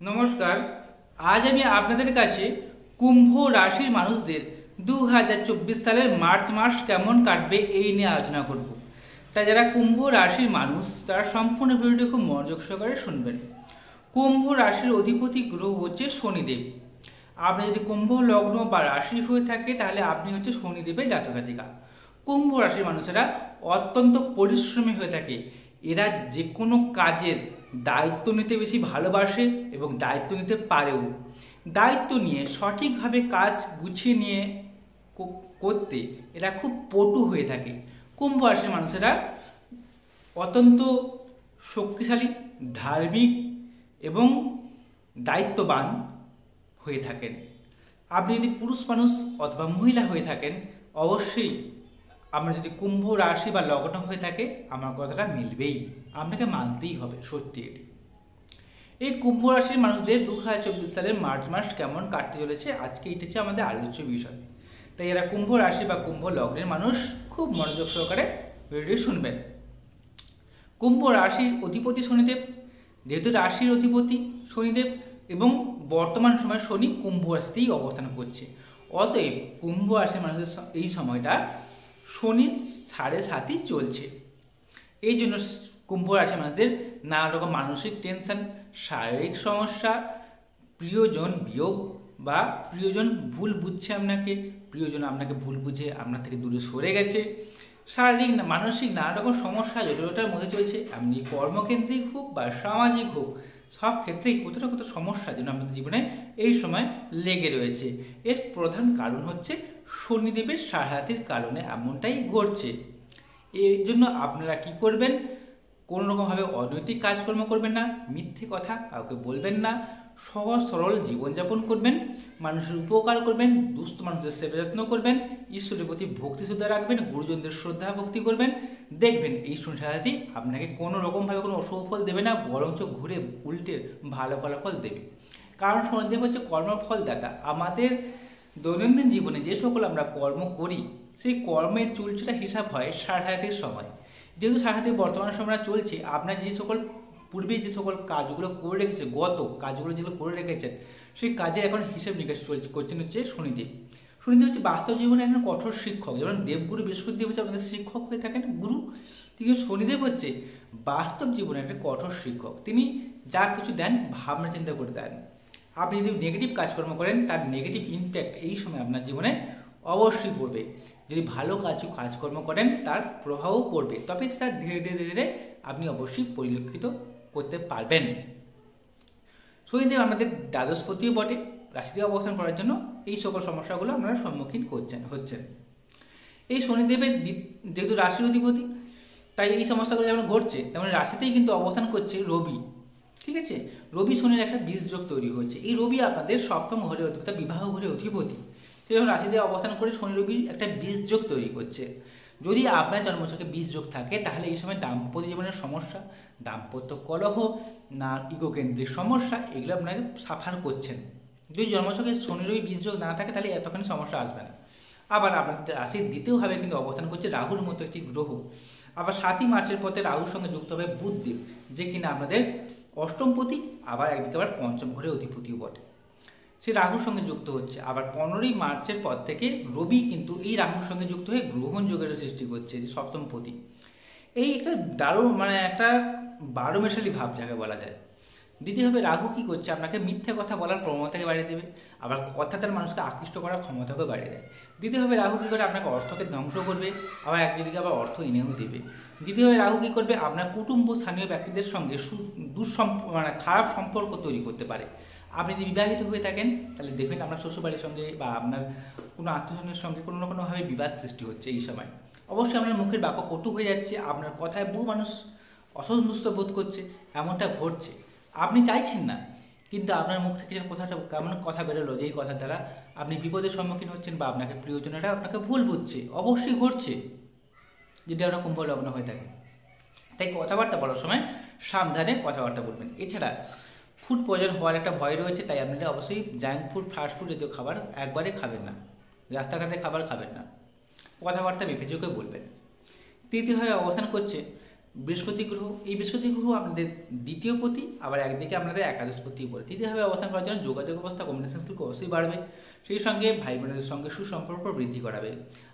নমস্কার। আজ আমি আপনাদের কাছে কুম্ভ রাশির মানুষদের 2024 সালের মার্চ মাস কেমন কাটবে এই নিয়ে আলোচনা করব। তাই যারা কুম্ভ রাশির মানুষ তারা সম্পূর্ণ ভিডিওটি খুব মনোযোগ সহকারে শুনবেন। কুম্ভ রাশির অধিপতি গ্রহ হচ্ছে শনিদেব। আপনি যদি কুম্ভ লগ্ন বা রাশি হয়ে থাকে তাহলে আপনি হচ্ছে শনিদেবের জাতকাতিকা। কুম্ভ রাশির মানুষেরা অত্যন্ত পরিশ্রমী হয়ে থাকে। এরা যে কোনো কাজের দায়িত্ব নিতে বেশি ভালোবাসে এবং দায়িত্ব নিতে পারেও। দায়িত্ব নিয়ে সঠিকভাবে কাজ গুছিয়ে নিয়ে করতে এরা খুব পটু হয়ে থাকে। কুম্ভ রাশির মানুষেরা অত্যন্ত শক্তিশালী, ধার্মিক এবং দায়িত্ববান হয়ে থাকেন। আপনি যদি পুরুষ মানুষ অথবা মহিলা হয়ে থাকেন, অবশ্যই আপনার যদি কুম্ভ রাশি বা লগ্ন হয়ে থাকে আমার কথাটা মিলবেই, আপনাকে মানতেই হবে, সত্যি এটি। এই কুম্ভ রাশির মানুষদের 2024 সালের মার্চ মাস কেমন কাটতে চলেছে আজকে এটা হচ্ছে আমাদের আলোচ্য বিষয়। তাই এরা কুম্ভ রাশি বা কুম্ভ লগ্নের মানুষ খুব মনোযোগ সহকারে ভিডিওটি শুনবেন। কুম্ভ রাশির অধিপতি শনিদেব, যেহেতু রাশির অধিপতি শনিদেব এবং বর্তমান সময়ে শনি কুম্ভ রাশিতেই অবস্থান করছে, অতএব কুম্ভ রাশির মানুষদের এই সময়টা শনির 7.5 চলছে। এই জন্য কুম্ভ রাশির মানুষদের নানা রকম মানসিক টেনশন, শারীরিক সমস্যা, প্রিয়জন বিয়োগ বা প্রিয়জন ভুল বুঝছে আপনাকে, প্রিয়জন আপনাকে ভুল বুঝে আপনার থেকে দূরে সরে গেছে, শারীরিক মানসিক নানা রকম সমস্যা জটিলতার মধ্যে চলছে। আপনি কর্মকেন্দ্রিক হোক বা সামাজিক হোক, সব ক্ষেত্রেই কোথাও না কোথাও সমস্যা যেন আমাদের জীবনে এই সময় লেগে রয়েছে। এর প্রধান কারণ হচ্ছে শনিদেবের সাড়ে কারণে এমনটাই ঘটছে। এই জন্য আপনারা কি করবেন? কোনো রকমভাবে অনৈতিক কাজকর্ম করবেন না, মিথ্যে কথা কাউকে বলবেন না, সহজ সরল জীবনযাপন করবেন, মানুষের উপকার করবেন, দুস্থ মানুষদের সেবা যত্ন করবেন, ঈশ্বরের প্রতি ভক্তি শ্রদ্ধা রাখবেন, গুরুজনদের শ্রদ্ধা ভক্তি করবেন। দেখবেন এই শনি আপনাকে কোনো রকমভাবে কোনো অশুভ ফল দেবে না, বরঞ্চ ঘুরে উল্টে ভালো ফলাফল দেবে। কারণ শনিদেব হচ্ছে কর্মফলদাতা। আমাদের দৈনন্দিন জীবনে যে সকল আমরা কর্ম করি সেই কর্মের চুলচুটা হিসাব হয় 7.5 সময়। যেহেতু 7.5 বর্তমান সময় চলছে, আপনার যে সকল পূর্বে যে সকল কাজগুলো করে রেখেছে, গত কাজগুলো যেগুলো করে রেখেছেন, সেই কাজের এখন হিসেব নিকাশ করছেন হচ্ছে শনিদেব। শনিদেব হচ্ছে বাস্তব জীবনে একজন কঠোর শিক্ষক। যেমন দেবগুরু বৃহস্পতিদেব হচ্ছে আমাদের শিক্ষক হয়ে থাকেন, গুরু। কিন্তু শনিদেব হচ্ছে বাস্তব জীবনে একটা কঠোর শিক্ষক। তিনি যা কিছু দেন ভাবনা চিন্তা করে দেন। আপনি যদি নেগেটিভ কাজকর্ম করেন তার নেগেটিভ ইম্প্যাক্ট এই সময় আপনার জীবনে অবশ্যই পড়বে। যদি ভালো কাজকর্ম করেন তার প্রভাবও পড়বে, তবে সেটা ধীরে ধীরে ধীরে আপনি অবশ্যই পরিলক্ষিত করতে পারবেন। শনিদেব আমাদের দ্বাদশপতিও বটে, রাশিতে অবস্থান করার জন্য এই সকল সমস্যাগুলো আপনারা সম্মুখীন হচ্ছেন। এই শনিদেবের যেহেতু রাশির অধিপতি, তাই এই সমস্যাগুলো যেমন ঘটছে তেমন রাশিতেই কিন্তু অবস্থান করছে রবি। ঠিক আছে, রবি শনির একটা বীজযোগ তৈরি হচ্ছে। এই রবি আপনাদের সপ্তম ঘরে অধিপতি, বিবাহ ঘরে অধিপতি। সে যখন রাশিতে অবস্থান করে শনি রবি একটা বীজযোগ তৈরি করছে। যদি আপনার জন্মছকে বীজযোগ থাকে তাহলে এই সময় দাম্পত্য জীবনের সমস্যা, দাম্পত্য কলহ, না ইগোকেন্দ্রিক সমস্যা, এগুলো আপনাকে সাফার করছেন। যদি জন্মছকে শনি রবি বীজযোগ না থাকে তাহলে এতখানি সমস্যা আসবে না। আবার আপনাদের রাশির দ্বিতীয়ভাবে কিন্তু অবস্থান করছে রাহুর মতো একটি গ্রহ। আবার 7ই মার্চের পথে রাহুর সঙ্গে যুক্ত হবে বুধদেব, যে কিনা আপনাদের অষ্টমপতি, আবার একদিকে আবার পঞ্চম ঘরে অধিপতিও বটে। সে রাহুর সঙ্গে যুক্ত হচ্ছে। আবার 15ই মার্চের পর থেকে রবি কিন্তু এই রাহুর সঙ্গে যুক্ত হয়ে গ্রহণ যোগের সৃষ্টি করছে, যে সপ্তমপতি। এই একটা দারুণ একটা 12 মেশালি ভাব যাকে বলা যায়। দ্বিতীয়ভাবে রাহু কি করছে? আপনাকে মিথ্যে কথা বলার প্রবণতাকে বাড়িয়ে দেবে, আবার কথা তার মানুষকে আকৃষ্ট করার ক্ষমতাকে বাড়িয়ে দেয়। দ্বিতীয়ভাবে রাহু কি করে? আপনাকে অর্থকে ধ্বংস করবে, আবার একদিকে আবার অর্থ এনেও দেবে। দ্বিতীয়ভাবে রাহু কি করবে? আপনার কুটুম্ব স্থানীয় ব্যক্তিদের সঙ্গে খারাপ সম্পর্ক তৈরি করতে পারে। আপনি যদি বিবাহিত হয়ে থাকেন তাহলে দেখবেন আপনার শ্বশুরবাড়ির সঙ্গে বা আপনার কোনো আত্মীয়স্বজনের সঙ্গে কোনো না কোনোভাবে বিবাদ সৃষ্টি হচ্ছে এই সময়। অবশ্যই আপনার মুখের বাক্য কটু হয়ে যাচ্ছে, আপনার কথায় বহু মানুষ অসন্তুষ্ট বোধ করছে, এমনটা ঘটছে। আপনি চাইছেন না, কিন্তু আপনার মুখ থেকে যে কথাটা কেমন কথা বেরোলো, যেই কথার দ্বারা আপনি বিপদের সম্মুখীন হচ্ছেন বা আপনাকে প্রিয়জনেরা আপনাকে ভুল বুঝছে, অবশ্যই ঘটছে যদি আপনার কুম্ভ লগ্ন হয়ে থাকে। তাই কথাবার্তা বলার সময় সাবধানে কথাবার্তা বলবেন। এছাড়া ফুড পয়জন হওয়ার একটা ভয় রয়েছে, তাই আপনারা অবশ্যই জাঙ্ক ফুড, ফাস্ট ফুড জাতীয় খাবার একবারে খাবেন না, রাস্তাঘাটে খাবার খাবেন না, কথাবার্তা বিবেচকে বলবেন। তৃতীয়ভাবে অবস্থান করছে বৃহস্পতি গ্রহ, এই বৃহস্পতি গ্রহ আপনাদের দ্বিতীয় পতি, আবার একদিকে আপনাদের একাদশ পতি পড়ে। তৃতীয়ভাবে অবস্থান করার জন্য যোগাযোগ অবস্থা, কমিউনিকেশন স্কিল অবশ্যই বাড়বে। সেই সঙ্গে ভাই বোনদের সঙ্গে সুসম্পর্ক বৃদ্ধি করাবে,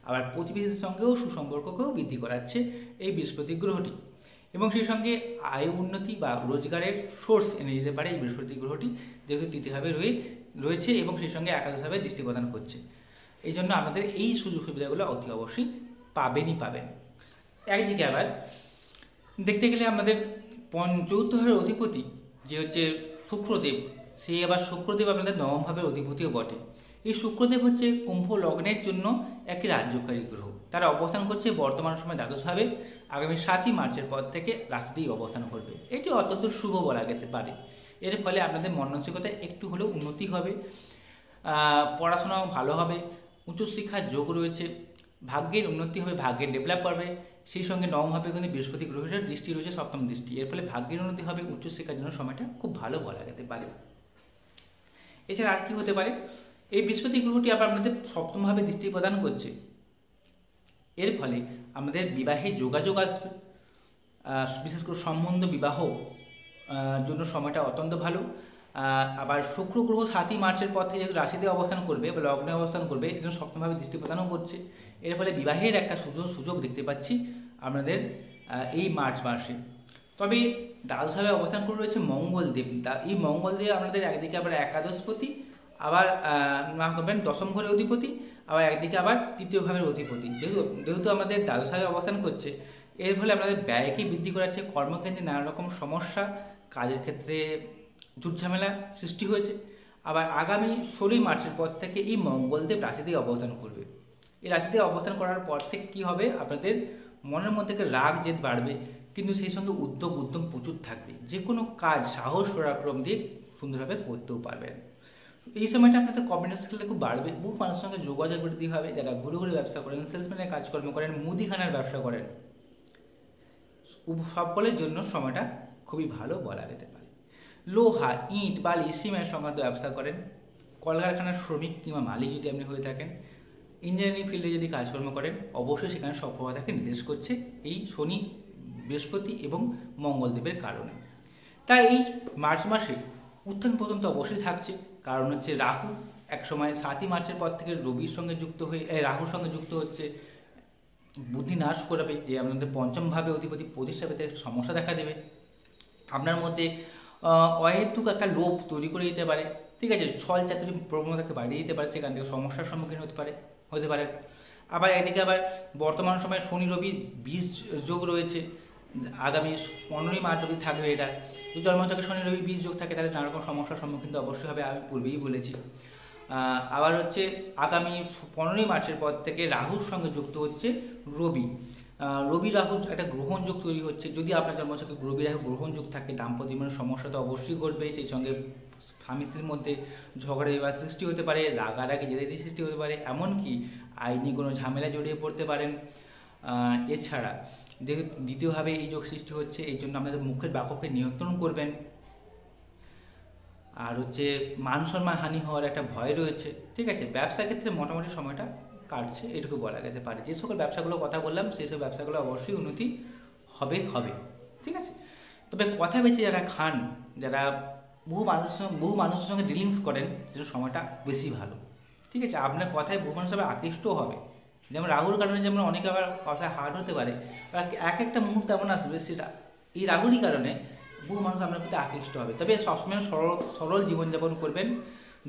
আবার প্রতিবেশীদের সঙ্গেও সুসম্পর্ককেও বৃদ্ধি করাচ্ছে এই বৃহস্পতি গ্রহটি। এবং সেই সঙ্গে আয় উন্নতি বা রোজগারের সোর্স এনে দিতে পারে এই বৃহস্পতি গ্রহটি, যেহেতু তৃতীয়ভাবে রয়েছে এবং সেই সঙ্গে একাদশভাবে দৃষ্টি প্রদান করছে। এই জন্য আপনাদের এই সুযোগ সুবিধাগুলো অতি অবশ্যই পাবেন। একদিকে আবার দেখতে গেলে আমাদের চতুর্থ ভাবের অধিপতি যে হচ্ছে শুক্রদেব, সেই আবার শুক্রদেব আপনাদের নবম ভাবের অধিপতিও বটে। এই শুক্রদেব হচ্ছে কুম্ভ লগ্নের জন্য একটি রাজ্যকারী গ্রহ। তারা অবস্থান করছে বর্তমান সময় দ্বাদশভাবে, আগামী 7ই মার্চের পর থেকে রাশিতেই অবস্থান করবে। এটি অত্যন্ত শুভ বলা যেতে পারে। এর ফলে আপনাদের মন মানসিকতায় একটু হলেও উন্নতি হবে, পড়াশোনাও ভালো হবে, উচ্চশিক্ষার যোগ রয়েছে, ভাগ্যের উন্নতি হবে, ভাগ্যের ডেভেলপ করবে। সেই সঙ্গে নবমভাবে কিন্তু বৃহস্পতি গ্রহের দৃষ্টি রয়েছে, সপ্তম দৃষ্টি। এর ফলে ভাগ্যের উন্নতি হবে, উচ্চশিক্ষার জন্য সময়টা খুব ভালো বলা যেতে পারে। এছাড়া আর কি হতে পারে, এই বৃহস্পতি গ্রহটি আবার আমাদের সপ্তমভাবে দৃষ্টি প্রদান করছে। এর ফলে আমাদের বিবাহে যোগাযোগ আসবে, বিশেষ করে সম্বন্ধ বিবাহ জন্য সময়টা অত্যন্ত ভালো। আবার শুক্র গ্রহ 7ই মার্চের পর থেকে যেহেতু রাশিতে অবস্থান করবে বা লগ্নে অবস্থান করবে, এই জন্য সপ্তমভাবে দৃষ্টি প্রদানও করছে। এর ফলে বিবাহের একটা সুযোগ দেখতে পাচ্ছি আপনাদের এই মার্চ মাসে। তবে দ্বাদশভাবে অবস্থান করে রয়েছে মঙ্গলদেব। এই মঙ্গলদেব আপনাদের একদিকে আবার একাদশপতি, আবার না করবেন দশম ঘরের অধিপতি, আবার একদিকে আবার তৃতীয় ভাবের অধিপতি। যেহেতু আমাদের দ্বাদশভাবে অবস্থান করছে, এর ফলে আপনাদের ব্যয়কে বৃদ্ধি করাচ্ছে, কর্মকেন্দ্রে নানা রকম সমস্যা, কাজের ক্ষেত্রে ঝুটঝামেলা সৃষ্টি হয়েছে। আবার আগামী 16ই মার্চের পর থেকে এই মঙ্গলদেব রাশিতে অবস্থান করবে। এই রাশিতে অবস্থান করার পর থেকে কি হবে, আপনাদের মনের মধ্যে রাগ জেদ বাড়বে, কিন্তু সেই সঙ্গে উদ্যম প্রচুর থাকবে। যে কোনো কাজ সাহস পরাক্রম দিয়ে সুন্দরভাবে করতেও পারবেন। এই সময়টা আপনাদের কমিউনিকেশন স্কিলটা খুব বাড়বে, বহু মানুষের সঙ্গে যোগাযোগ বৃদ্ধি হবে। যারা ঘুরে ব্যবসা করেন, সেলসম্যানের কাজকর্ম করেন, মুদিখানার ব্যবসা করেন, সকলের জন্য সময়টা খুবই ভালো বলা যেতে পারে। লোহা, ইট, বালি, সিমেন্ট সংক্রান্ত ব্যবসা করেন, কলকারখানার শ্রমিক কিংবা মালিক যদি আপনি হয়ে থাকেন, ইঞ্জিনিয়ারিং ফিল্ডে যদি কাজকর্ম করেন, অবশ্যই সেখানে সফলতাকে নির্দেশ করছে এই শনি, বৃহস্পতি এবং মঙ্গলদেবের কারণে। তাই এই মার্চ মাসে উত্থান পতন তো অবশ্যই থাকছে। কারণ হচ্ছে রাহু একসময় 7ই মার্চের পর থেকে রবির সঙ্গে যুক্ত হয়ে রাহুর সঙ্গে যুক্ত হচ্ছে, বুদ্ধি নাশ করাবে, যে আপনাদের পঞ্চমভাবে অধিপতি প্রতিষ্ঠা পেতে সমস্যা দেখা দেবে। আপনার মধ্যে অহেতুক একটা লোভ তৈরি করে দিতে পারে, ঠিক আছে, ছল চাতুরি প্রবণতাকে বাড়িয়ে দিতে পারে, সেখান থেকে সমস্যার সম্মুখীন হতে পারে। আবার এদিকে আবার বর্তমান সময়ে শনি রবি 20 যোগ রয়েছে, আগামী 15ই মার্চ অবধি থাকবে। এটা যদি জন্মছকে শনি রবি 20 যোগ থাকে, তাহলে নানা রকম সমস্যার সম্মুখীন তো অবশ্যই হবে, আমি পূর্বেই বলেছি। আবার হচ্ছে আগামী 15ই মার্চের পর থেকে রাহুর সঙ্গে যুক্ত হচ্ছে রবি রাহুর একটা গ্রহণ যোগ তৈরি হচ্ছে। যদি আপনার জন্মছকে রবি রাহু গ্রহণ যোগ থাকে, দাম্পত্য জীবনের সমস্যা তো অবশ্যই ঘটবে। সেই সঙ্গে স্বামী স্ত্রীর মধ্যে ঝগড়া বিবাদ সৃষ্টি হতে পারে, রাগারাগি জেদাজেদি সৃষ্টি হতে পারে, এমনকি আইনি কোনো ঝামেলা জড়িয়ে পড়তে পারেন। এছাড়া দ্বিতীয়ভাবে এই যোগ সৃষ্টি হচ্ছে, এই জন্য আপনাদের মুখের বাক্যকে নিয়ন্ত্রণ করবেন। আর হচ্ছে মান সম্মান হানি হওয়ার একটা ভয় রয়েছে, ঠিক আছে। ব্যবসার ক্ষেত্রে মোটামুটি সময়টা কাটছে, এটুকু বলা যেতে পারে। যে সকল ব্যবসাগুলোর কথা বললাম, সেই সব ব্যবসাগুলো অবশ্যই উন্নতি হবে, ঠিক আছে। তবে কথা বেঁচে যারা খান, যারা বহু মানুষের সঙ্গে ডিলিংস করেন, সেটা সময়টা বেশি ভালো, ঠিক আছে। আপনার কথায় বহু মানুষ আবার আকৃষ্টও হবে। যেমন রাহুর কারণে যেমন অনেকে আবার কথায় হার্ড হতে পারে, এক একটা মুহূর্তে এমন আসবে, সেটা এই রাহুরই কারণে বহু মানুষ আপনার প্রতি আকৃষ্ট হবে। তবে সবসময় সরল জীবনযাপন করবেন,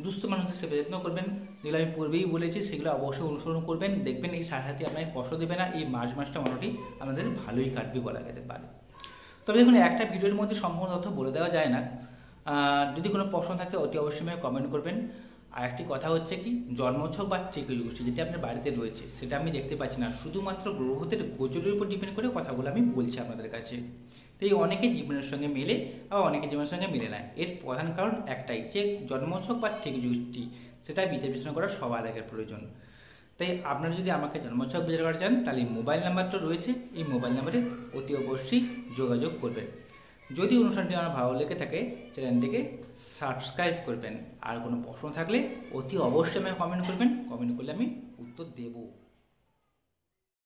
দুস্থ মানুষদের সেবা যত্ন করবেন, যেগুলো আমি পূর্বেই বলেছি, সেগুলো অবশ্যই অনুসরণ করবেন। দেখবেন এই সাথে আপনাকে কষ্ট দেবে না। এই মার্চ মাসটা মোটামুটি আমাদের ভালোই কাটবে বলা যেতে পারে। তবে দেখুন, একটা ভিডিওর মধ্যে সম্পূর্ণ তথ্য বলে দেওয়া যায় না। যদি কোনো প্রশ্ন থাকে অতি অবশ্যই কমেন্ট করবেন। আর একটি কথা হচ্ছে কি, জন্মছক বা ট্রিকোলজি যেটা আপনার বাড়িতে রয়েছে, সেটা আমি দেখতে পাচ্ছি না, শুধুমাত্র গ্রহদের গোচরের উপর ডিপেন্ড করে কথাগুলো আমি বলছি আপনাদের কাছে। তাই অনেকে জীবনের সঙ্গে মেলে, আবার অনেকে জীবনের সঙ্গে মেলে না। এর প্রধান কারণ একটাই, যে জন্মছক বা ট্রিকোলজি সেটা বিচার বিশ্লেষণ করা সবার আগের প্রয়োজন। তাই আপনারা যদি আমাকে জন্মছক বিচার করা চান, তাহলে মোবাইল নাম্বারটা রয়েছে, এই মোবাইল নাম্বারে অতি অবশ্যই যোগাযোগ করবেন। যদি অনুষ্ঠানটি আমার ভালো লেগে থাকে, চ্যানেলটিকে সাবস্ক্রাইব করবেন। আর কোনো প্রশ্ন থাকলে অতি অবশ্যই আমাকে কমেন্ট করবেন, কমেন্ট করলে আমি উত্তর দেবো।